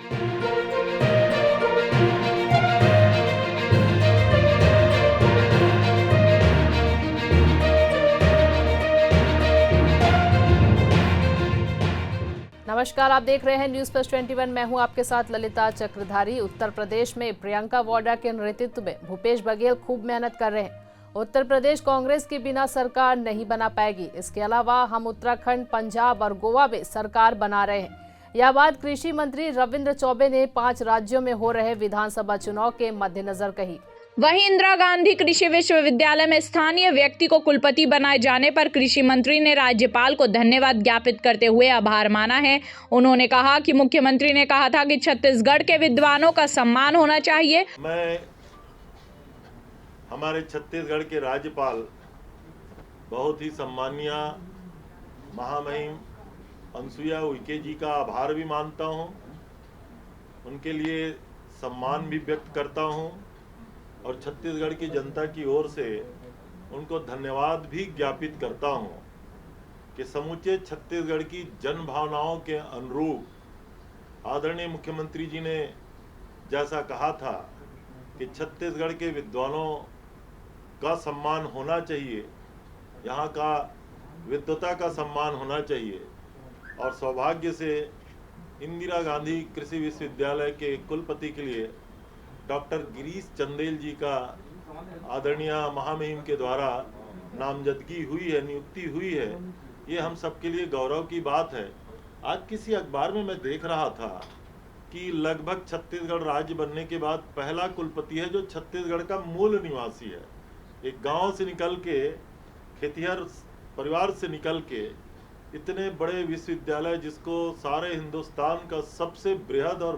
नमस्कार, आप देख रहे हैं न्यूज प्लस 21। मैं हूं आपके साथ ललिता चक्रधारी। उत्तर प्रदेश में प्रियंका वाड्रा के नेतृत्व में भूपेश बघेल खूब मेहनत कर रहे हैं। उत्तर प्रदेश कांग्रेस के बिना सरकार नहीं बना पाएगी। इसके अलावा हम उत्तराखंड, पंजाब और गोवा में सरकार बना रहे हैं। यह बात कृषि मंत्री रविंद्र चौबे ने 5 राज्यों में हो रहे विधानसभा चुनाव के मद्देनजर कही। वहीं इंदिरा गांधी कृषि विश्वविद्यालय में स्थानीय व्यक्ति को कुलपति बनाए जाने पर कृषि मंत्री ने राज्यपाल को धन्यवाद ज्ञापित करते हुए आभार माना है। उन्होंने कहा कि मुख्यमंत्री ने कहा था कि छत्तीसगढ़ के विद्वानों का सम्मान होना चाहिए। मैं हमारे छत्तीसगढ़ के राज्यपाल बहुत ही सम्मानीय महामहिम अनुसुईया उइके जी का आभार भी मानता हूं, उनके लिए सम्मान भी व्यक्त करता हूं और छत्तीसगढ़ की जनता की ओर से उनको धन्यवाद भी ज्ञापित करता हूं कि समूचे छत्तीसगढ़ की जन भावनाओं के अनुरूप आदरणीय मुख्यमंत्री जी ने जैसा कहा था कि छत्तीसगढ़ के विद्वानों का सम्मान होना चाहिए, यहाँ का विद्वता का सम्मान होना चाहिए और सौभाग्य से इंदिरा गांधी कृषि विश्वविद्यालय के कुलपति के लिए डॉक्टर गिरीश चंदेल जी का आदरणीय महामहिम के द्वारा नामजदगी हुई है, नियुक्ति हुई है। ये हम सबके लिए गौरव की बात है। आज किसी अखबार में मैं देख रहा था कि लगभग छत्तीसगढ़ राज्य बनने के बाद पहला कुलपति है जो छत्तीसगढ़ का मूल निवासी है। एक गांव से निकल के, खेतिहर परिवार से निकल के इतने बड़े विश्वविद्यालय, जिसको सारे हिंदुस्तान का सबसे बृहद और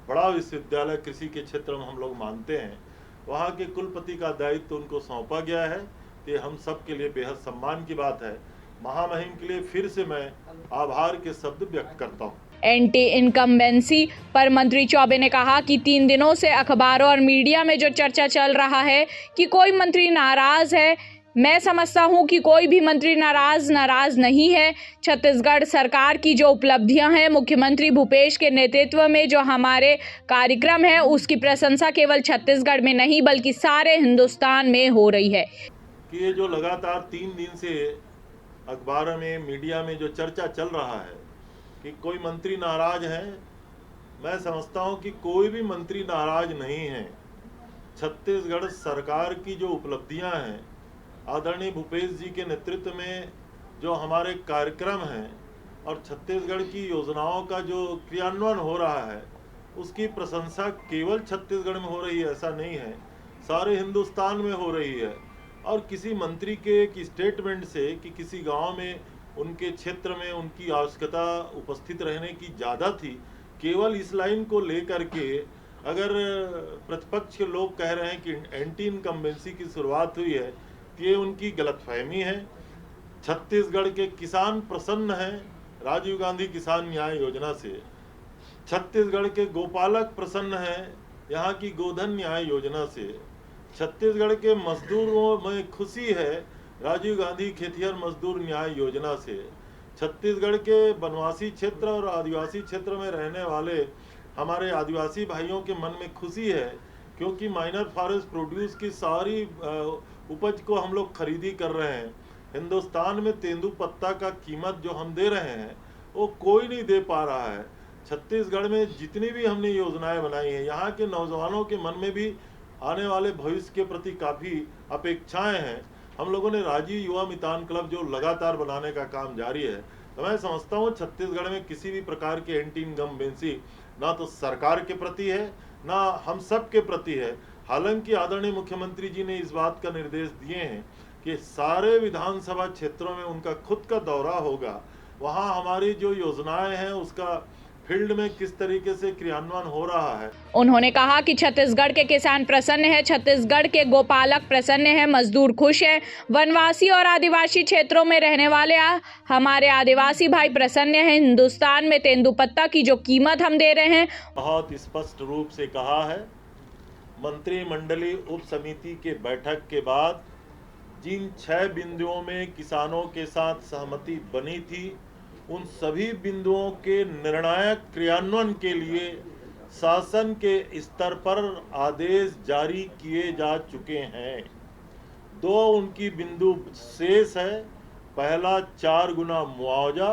बड़ा विश्वविद्यालय कृषि के क्षेत्र में हम लोग मानते हैं, वहाँ के कुलपति का दायित्व उनको सौंपा गया है। ये हम सब के लिए बेहद सम्मान की बात है। महामहिम के लिए फिर से मैं आभार के शब्द व्यक्त करता हूँ। एंटी इनकम्बेंसी पर मंत्री चौबे ने कहा कि 3 दिनों से अखबारों और मीडिया में जो चर्चा चल रहा है कि कोई मंत्री नाराज है, मैं समझता हूं कि कोई भी मंत्री नाराज नहीं है। छत्तीसगढ़ सरकार की जो उपलब्धियां हैं, मुख्यमंत्री भूपेश के नेतृत्व में जो हमारे कार्यक्रम है, उसकी प्रशंसा केवल छत्तीसगढ़ में नहीं बल्कि सारे हिंदुस्तान में हो रही है। कि ये जो लगातार 3 दिन से अखबारों में, मीडिया में जो चर्चा चल रहा है कि कोई मंत्री नाराज है, मैं समझता हूं कि कोई भी मंत्री नाराज नहीं है। छत्तीसगढ़ सरकार की जो उपलब्धियां हैं, आदरणीय भूपेश जी के नेतृत्व में जो हमारे कार्यक्रम हैं और छत्तीसगढ़ की योजनाओं का जो क्रियान्वयन हो रहा है, उसकी प्रशंसा केवल छत्तीसगढ़ में हो रही है ऐसा नहीं है, सारे हिंदुस्तान में हो रही है। और किसी मंत्री के एक स्टेटमेंट से कि किसी गांव में उनके क्षेत्र में उनकी आवश्यकता उपस्थित रहने की ज़्यादा थी, केवल इस लाइन को लेकर के अगर प्रतिपक्ष के लोग कह रहे हैं कि एंटी इनकम्बेंसी की शुरुआत हुई है, ये उनकी गलतफहमी है। छत्तीसगढ़ के किसान प्रसन्न हैं राजीव गांधी किसान न्याय योजना से। छत्तीसगढ़ के गोपालक प्रसन्न हैं यहाँ की गोधन न्याय योजना से। छत्तीसगढ़ के मजदूरों में खुशी है राजीव गांधी खेतिहर मजदूर न्याय योजना से। छत्तीसगढ़ के वनवासी क्षेत्र और आदिवासी क्षेत्र में रहने वाले हमारे आदिवासी भाइयों के मन में खुशी है, क्योंकि माइनर फॉरेस्ट प्रोड्यूस की सारी उपज को हम लोग खरीदी कर रहे हैं। हिंदुस्तान में तेंदुपत्ता का कीमत जो हम दे रहे हैं वो कोई नहीं दे पा रहा है। छत्तीसगढ़ में जितनी भी हमने योजनाएं बनाई हैं, यहाँ के नौजवानों के मन में भी आने वाले भविष्य के प्रति काफ़ी अपेक्षाएं हैं। हम लोगों ने राजीव युवा मितान क्लब जो लगातार बनाने का काम जारी है, तो मैं समझता हूँ छत्तीसगढ़ में किसी भी प्रकार के एंटी इनकम्बेंसी ना तो सरकार के प्रति है ना हम सब के प्रति है। हालांकि आदरणीय मुख्यमंत्री जी ने इस बात का निर्देश दिए हैं कि सारे विधानसभा क्षेत्रों में उनका खुद का दौरा होगा, वहां हमारी जो योजनाएं हैं उसका फील्ड में किस तरीके से क्रियान्वयन हो रहा है। उन्होंने कहा कि छत्तीसगढ़ के किसान प्रसन्न है, छत्तीसगढ़ के गोपालक प्रसन्न है, मजदूर खुश है, वनवासी और आदिवासी क्षेत्रों में रहने वाले हमारे आदिवासी भाई प्रसन्न हैं। हिंदुस्तान में तेंदुपत्ता की जो कीमत हम दे रहे हैं, बहुत स्पष्ट रूप से कहा है। मंत्रिमंडलीय उप समिति के बैठक के बाद जिन 6 बिंदुओं में किसानों के साथ सहमति बनी थी, उन सभी बिंदुओं के निर्णायक क्रियान्वयन के लिए शासन के स्तर पर आदेश जारी किए जा चुके हैं। 2 उनकी बिंदु शेष है। पहला 4 गुना मुआवजा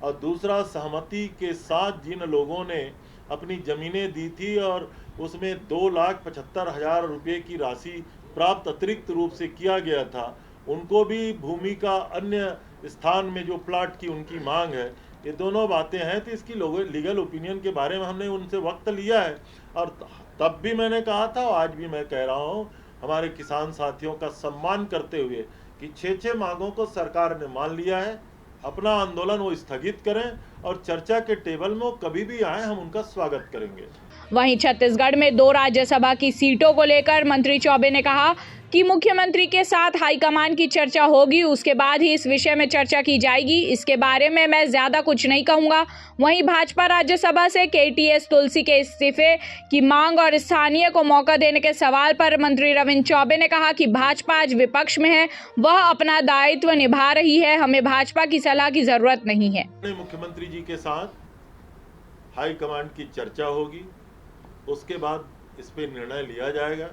और दूसरा सहमति के साथ जिन लोगों ने अपनी जमीनें दी थी और उसमें 2,75,000 रुपये की राशि प्राप्त अतिरिक्त रूप से किया गया था, उनको भी भूमि का अन्य स्थान में जो प्लाट की उनकी मांग है, ये दोनों बातें हैं। तो इसकी लीगल ओपिनियन के बारे में हमने उनसे वक्त लिया है और तब भी मैंने कहा था और आज भी मैं कह रहा हूँ, हमारे किसान साथियों का सम्मान करते हुए कि 6 मांगों को सरकार ने मान लिया है। अपना आंदोलन वो स्थगित करें और चर्चा के टेबल में वो कभी भी आए, हम उनका स्वागत करेंगे। वहीं छत्तीसगढ़ में 2 राज्यसभा की सीटों को लेकर मंत्री चौबे ने कहा कि मुख्यमंत्री के साथ हाईकमान की चर्चा होगी, उसके बाद ही इस विषय में चर्चा की जाएगी। इसके बारे में मैं ज्यादा कुछ नहीं कहूंगा। वहीं भाजपा राज्यसभा से KTS तुलसी के इस्तीफे की मांग और स्थानीय को मौका देने के सवाल पर मंत्री रविंद्र चौबे ने कहा कि भाजपा आज विपक्ष में है, वह अपना दायित्व निभा रही है, हमें भाजपा की सलाह की जरूरत नहीं है। मुख्यमंत्री जी के साथ हाईकमान की चर्चा होगी, उसके बाद इस पे निर्णय लिया जाएगा।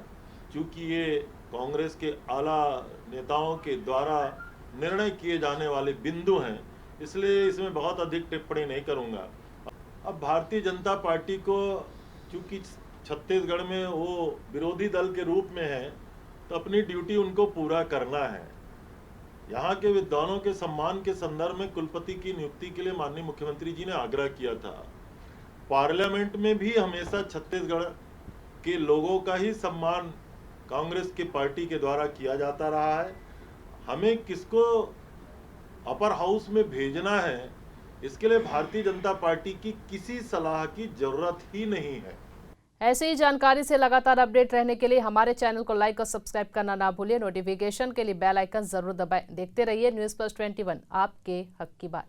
क्योंकि ये कांग्रेस के आला नेताओं के द्वारा निर्णय किए जाने वाले बिंदु हैं, इसलिए इसमें बहुत अधिक टिप्पणी नहीं करूंगा। अब भारतीय जनता पार्टी को चूंकि छत्तीसगढ़ में वो विरोधी दल के रूप में है, तो अपनी ड्यूटी उनको पूरा करना है। यहाँ के विद्वानों के सम्मान के संदर्भ में कुलपति की नियुक्ति के लिए माननीय मुख्यमंत्री जी ने आग्रह किया था। पार्लियामेंट में भी हमेशा छत्तीसगढ़ के लोगों का ही सम्मान कांग्रेस की पार्टी के द्वारा किया जाता रहा है। हमें किसको अपर हाउस में भेजना है, इसके लिए भारतीय जनता पार्टी की किसी सलाह की जरूरत ही नहीं है। ऐसे ही जानकारी से लगातार अपडेट रहने के लिए हमारे चैनल को लाइक और सब्सक्राइब करना ना भूलिए। नोटिफिकेशन के लिए बेल आइकन जरूर दबाएं। देखते रहिए न्यूज़ प्लस 21, आपके हक की बात।